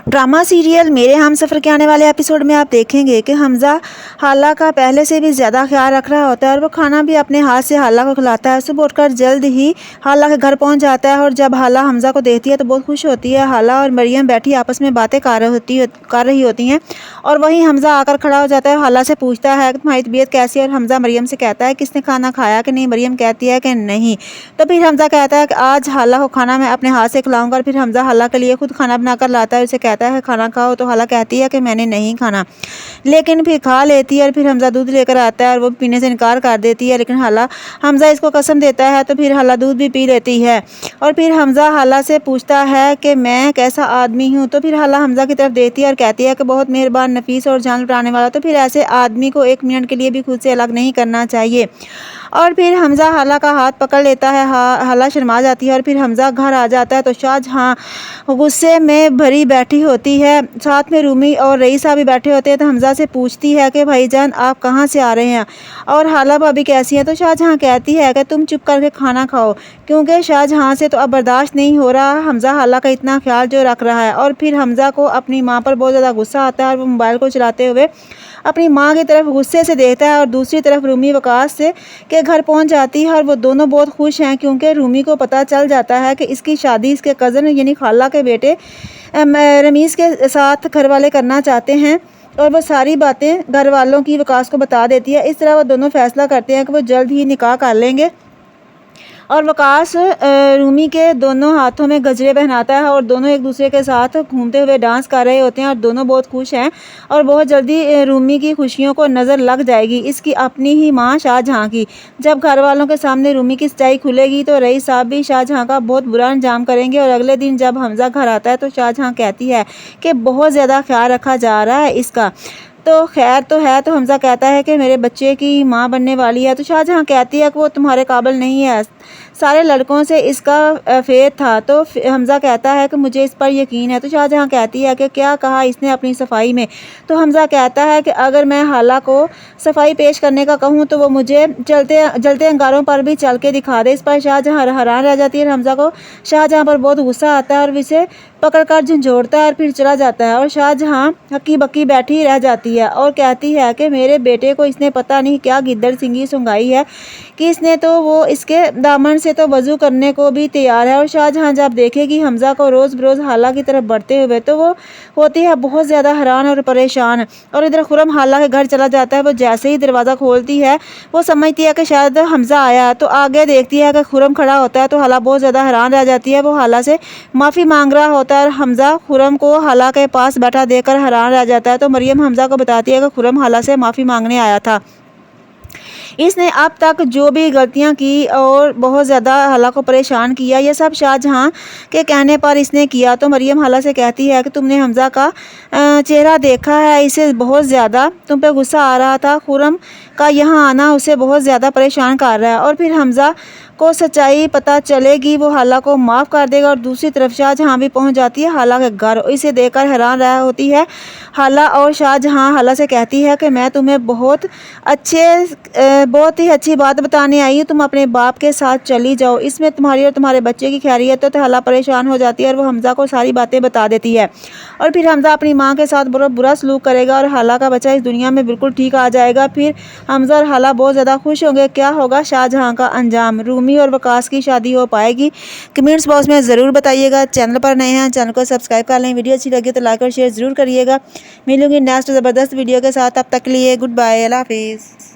Drama serial मेरे हमसफ़र के आने वाले एपिसोड में आप देखेंगे कि हमज़ा हाला का पहले से भी ज़्यादा ख्याल रख रहा होता है और वो खाना भी अपने हाथ से हाला को खिलाता है। सुबह उठकर जल्द ही हाला के घर पहुंच जाता है और जब हाला हमज़ा को देखती है तो बहुत खुश होती है। हाला और मरियम बैठी आपस में बातें कर रही होती हैं और वहीं हमज़ा आकर खड़ा हो जाता है। हाला से पूछता है कि तुम्हारी तबीयत कैसी है और हमज़ा मरियम से कहता है किसने खाना खाया कि नहीं। मरियम कहती है कि नहीं। तो फिर हमज़ा कहता है कि आज हाला को खाना मैं अपने हाथ से खिलाऊंगा और फिर हमज़ा हाला के लिए खुद खाना बनाकर लाता है। उसे कहता है खाना खाओ तो हाला कहती है कि मैंने नहीं खाना, लेकिन फिर खा लेती है और फिर हमज़ा दूध लेकर आता है और वो पीने से इनकार कर देती है। लेकिन हाला हमज़ा इसको कसम देता है तो फिर हाला दूध भी पी लेती है और फिर हमज़ा हाला से पूछता है कि मैं कैसा आदमी हूँ। तो फिर हाला हमज़ा की तरफ देखती है और कहती है कि बहुत मेहरबान, नफीस और जान लुटाने वाला। तो फिर ऐसे आदमी को एक मिनट के लिए भी खुद से अलग नहीं करना चाहिए। और फिर हमज़ा हाला का हाथ पकड़ लेता है। हाला शर्मा जाती है और फिर हमज़ा घर आ जाता है तो शाहजहां गुस्से में भरी बैठी होती है। साथ में रूमी और रईसा भी बैठे होते हैं। तो हमज़ा से पूछती है कि भाईजान आप कहाँ से आ रहे हैं और हाला भाभी कैसी है। तो शाहजहां कहती है कि तुम चुप करके खाना खाओ, क्योंकि शाहजहां से तो अब बर्दाश्त नहीं हो रहा हमज़ा हाला का इतना ख्याल जो रख रहा है। और फिर हमज़ा को अपनी माँ पर बहुत ज़्यादा गुस्सा आता है और वो मोबाइल को चलाते हुए अपनी माँ की तरफ गुस्से से देखता है और दूसरी तरफ रूमी वकास से के घर पहुंच जाती है और वो दोनों बहुत खुश हैं, क्योंकि रूमी को पता चल जाता है कि इसकी शादी इसके कज़न यानी खाला के बेटे रमीज़ के साथ घर वाले करना चाहते हैं और वो सारी बातें घर वालों की वकास को बता देती है। इस तरह वो दोनों फैसला करते हैं कि वो जल्द ही निकाह कर लेंगे और वकास रूमी के दोनों हाथों में गजरे पहनाता है और दोनों एक दूसरे के साथ घूमते हुए डांस कर रहे होते हैं और दोनों बहुत खुश हैं और बहुत जल्दी रूमी की खुशियों को नज़र लग जाएगी इसकी अपनी ही माँ शाहजहां की। जब घर वालों के सामने रूमी की सच्चाई खुलेगी तो रईस साहब भी शाहजहां का बहुत बुरा अंजाम करेंगे। और अगले दिन जब हमज़ा घर आता है तो शाहजहां कहती है कि बहुत ज़्यादा ख्याल रखा जा रहा है इसका, तो खैर तो है। तो हमज़ा कहता है कि मेरे बच्चे की माँ बनने वाली है। तो शाहजहां कहती है कि वो तुम्हारे काबिल नहीं है, सारे लड़कों से इसका फेर था। तो हमज़ा कहता है कि मुझे इस पर यकीन है। तो शाहजहां कहती है कि क्या कहा इसने अपनी सफाई में। तो हमज़ा कहता है कि अगर मैं हाला को सफाई पेश करने का कहूँ तो वो मुझे जलते अंगारों पर भी चल के दिखा दे। इस पर शाहजहां हैरान रह जाती है। हमज़ा को शाहजहां पर बहुत गुस्सा आता है और इसे पकड़कर झंझोड़ता है और फिर चला जाता है और शाहजहां हक्की बक्की बैठी रह जाती है और कहती है कि मेरे बेटे को इसने पता नहीं क्या गिद्दड़ सिंगी सुंगाई है कि इसने तो वो इसके दामन से तो वजू करने को भी तैयार है। और शाहजहां जब देखेगी हमज़ा को रोज़ बरोज़ हाला की तरफ बढ़ते हुए तो वो होती है बहुत ज़्यादा हैरान और परेशान। और इधर खुरम हाला के घर चला जाता है। वो जैसे ही दरवाज़ा खोलती है वो समझती है कि शायद हमज़ा आया, तो आगे देखती है कि खुरम खड़ा होता है। तो हाला बहुत ज़्यादा हैरान रह जाती है। वो हाला से माफ़ी मांग रहा होता है और हमज़ा खुरम को हाला के पास बैठा देखकर हैरान रह जाता है। तो मरियम हमज़ा को बताती है कि खुरम हाला से माफ़ी मांगने आया था, इसने अब तक जो भी गलतियां की और बहुत ज़्यादा हाला को परेशान किया ये सब शाहजहां के कहने पर इसने किया। तो मरियम हाला से कहती है कि तुमने हमज़ा का चेहरा देखा है, इसे बहुत ज़्यादा तुम पे गुस्सा आ रहा था, खुरम का यहाँ आना उसे बहुत ज़्यादा परेशान कर रहा है और फिर हमज़ा को सच्चाई पता चलेगी वो हाला को माफ़ कर देगा। और दूसरी तरफ शाहजहां भी पहुंच जाती है हाला के घर। इसे देखकर हैरान रह होती है हाला और शाहजहां हाला से कहती है कि मैं तुम्हें बहुत ही अच्छी बात बताने आई हूँ, तुम अपने बाप के साथ चली जाओ, इसमें तुम्हारी और तुम्हारे बच्चे की खैरियत है। तो हाला परेशान हो जाती है और वो हमज़ा को सारी बातें बता देती है और फिर हमज़ा अपनी माँ के साथ बहुत बुरा सलूक करेगा और हाला का बच्चा इस दुनिया में बिल्कुल ठीक आ जाएगा। फिर हमज़ा और हाला बहुत ज़्यादा खुश होंगे। क्या होगा शाहजहां का अंजाम, रूमी और वकास की शादी हो पाएगी? कमेंट्स बॉक्स में ज़रूर बताइएगा। चैनल पर नए हैं चैनल को सब्सक्राइब कर लें। वीडियो अच्छी लगी तो लाइक और शेयर ज़रूर करिएगा। मिलूंगी नेक्स्ट ज़बरदस्त वीडियो के साथ, तब तक के लिए गुड बाय, अल्लाह हाफिज़।